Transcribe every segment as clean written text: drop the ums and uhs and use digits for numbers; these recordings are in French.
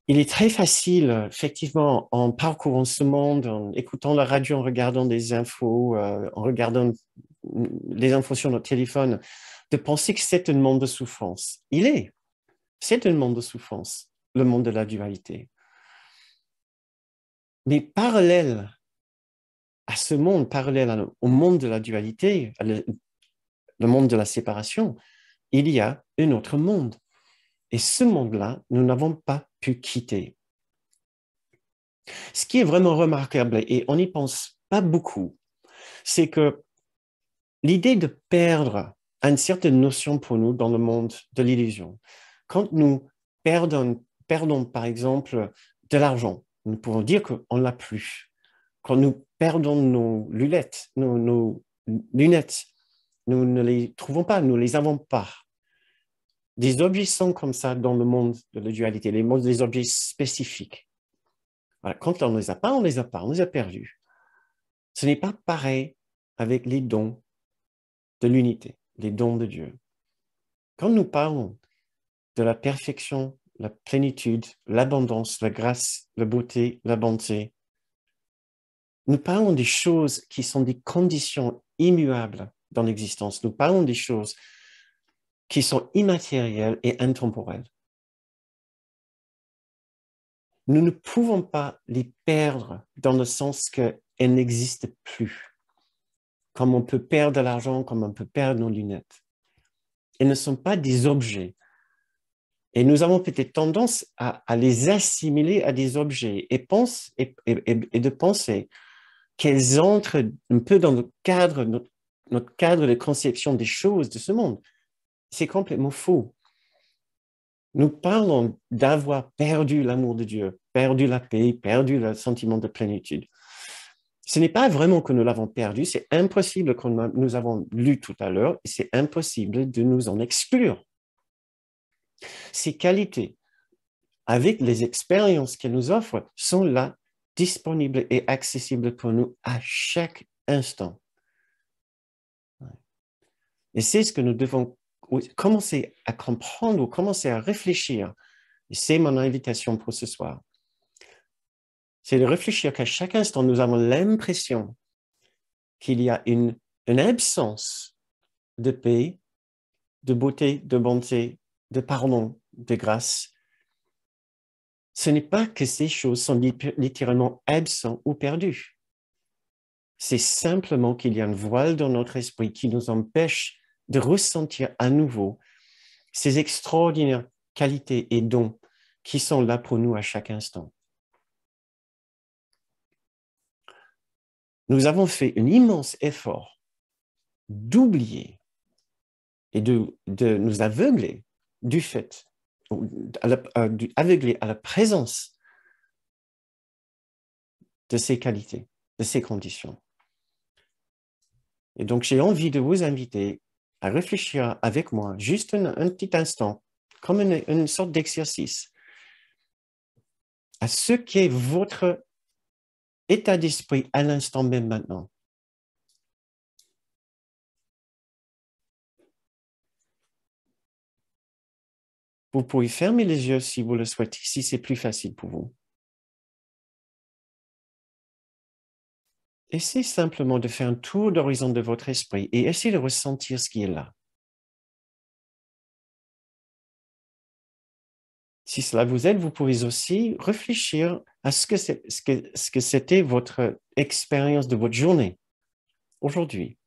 Il est très facile, effectivement, en parcourant ce monde, en écoutant la radio, en regardant des infos, en regardant les infos sur notre téléphone, de penser que c'est un monde de souffrance. C'est un monde de souffrance, le monde de la dualité. Mais parallèle à ce monde, au monde de la dualité, le monde de la séparation, il y a un autre monde. Et ce monde-là, nous n'avons pas pu quitter. Ce qui est vraiment remarquable, et on n'y pense pas beaucoup, c'est que l'idée de perdre a une certaine notion pour nous dans le monde de l'illusion. Quand nous perdons, par exemple, de l'argent, nous pouvons dire qu'on ne l'a plus. Quand nous perdons nos lunettes, nous ne les trouvons pas, nous ne les avons pas. Des objets sont comme ça dans le monde de la dualité, des objets spécifiques. Voilà. Quand on ne les a pas, on ne les a pas, on les a perdus. Ce n'est pas pareil avec les dons de l'unité, les dons de Dieu. Quand nous parlons de la perfection, la plénitude, l'abondance, la grâce, la beauté, la bonté, nous parlons des choses qui sont des conditions immuables dans l'existence. Nous parlons des choses qui sont immatérielles et intemporelles. Nous ne pouvons pas les perdre dans le sens qu'elles n'existent plus. Comme on peut perdre de l'argent, comme on peut perdre nos lunettes. Elles ne sont pas des objets. Et nous avons peut-être tendance à les assimiler à des objets et de penser qu'elles entrent un peu dans notre cadre de conception des choses de ce monde. C'est complètement faux. Nous parlons d'avoir perdu l'amour de Dieu, perdu la paix, perdu le sentiment de plénitude. Ce n'est pas vraiment que nous l'avons perdu, c'est impossible, comme nous avons lu tout à l'heure, et c'est impossible de nous en exclure. Ces qualités, avec les expériences qu'elles nous offrent, sont là, disponibles et accessibles pour nous à chaque instant. Et c'est ce que nous devons commencer à comprendre ou commencer à réfléchir. Et c'est mon invitation pour ce soir. C'est de réfléchir qu'à chaque instant, nous avons l'impression qu'il y a une absence de paix, de beauté, de bonté, de pardon, de grâce. Ce n'est pas que ces choses sont littéralement absentes ou perdues. C'est simplement qu'il y a un voile dans notre esprit qui nous empêche de ressentir à nouveau ces extraordinaires qualités et dons qui sont là pour nous à chaque instant. Nous avons fait un immense effort d'oublier et de nous aveugler du fait, aveugler à la présence de ces qualités, de ces conditions. Et donc, j'ai envie de vous inviter à réfléchir avec moi, juste un petit instant, comme une sorte d'exercice, à ce qu'est votre état d'esprit à l'instant même maintenant. Vous pouvez fermer les yeux si vous le souhaitez, si c'est plus facile pour vous. Essayez simplement de faire un tour d'horizon de votre esprit et essayez de ressentir ce qui est là. Si cela vous aide, vous pouvez aussi réfléchir à ce que c'était votre expérience de votre journée aujourd'hui.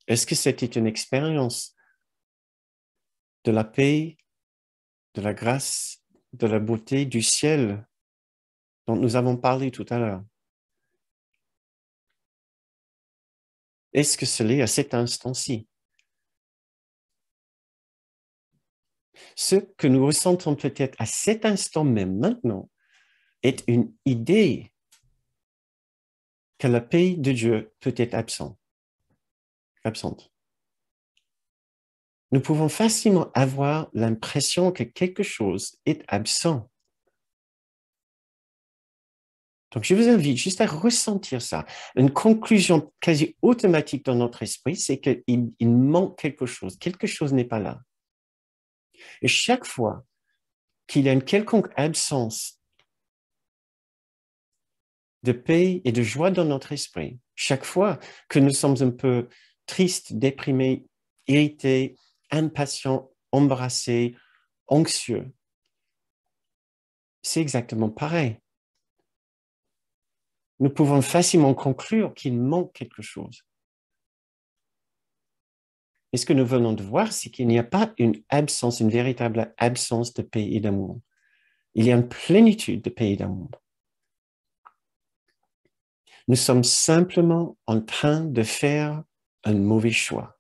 Est-ce que c'était une expérience de la paix, de la grâce, de la beauté, du ciel dont nous avons parlé tout à l'heure? Est-ce que ce l'est à cet instant-ci? Ce que nous ressentons peut-être à cet instant même maintenant est une idée que la paix de Dieu peut être absente. Nous pouvons facilement avoir l'impression que quelque chose est absent. Donc, je vous invite juste à ressentir ça. Une conclusion quasi automatique dans notre esprit, c'est qu'il manque quelque chose. Quelque chose n'est pas là. Et chaque fois qu'il y a une quelconque absence de paix et de joie dans notre esprit, chaque fois que nous sommes un peu tristes, déprimés, irrités, impatients, embarrassés, anxieux, c'est exactement pareil. Nous pouvons facilement conclure qu'il manque quelque chose. Et ce que nous venons de voir, c'est qu'il n'y a pas une absence, une véritable absence de paix et d'amour. Il y a une plénitude de paix et d'amour. Nous sommes simplement en train de faire un mauvais choix.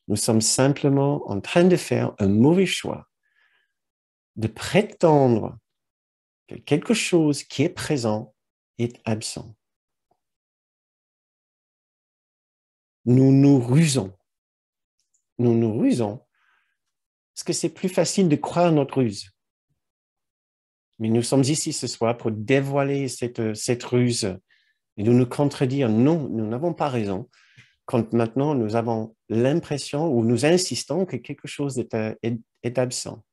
Nous sommes simplement en train de faire un mauvais choix, de prétendre que quelque chose qui est présent est absent. Nous nous rusons. Nous nous rusons parce que c'est plus facile de croire notre ruse. Mais nous sommes ici ce soir pour dévoiler cette ruse et de nous contredire. Non, nous n'avons pas raison. Quand maintenant nous avons l'impression ou nous insistons que quelque chose est absent.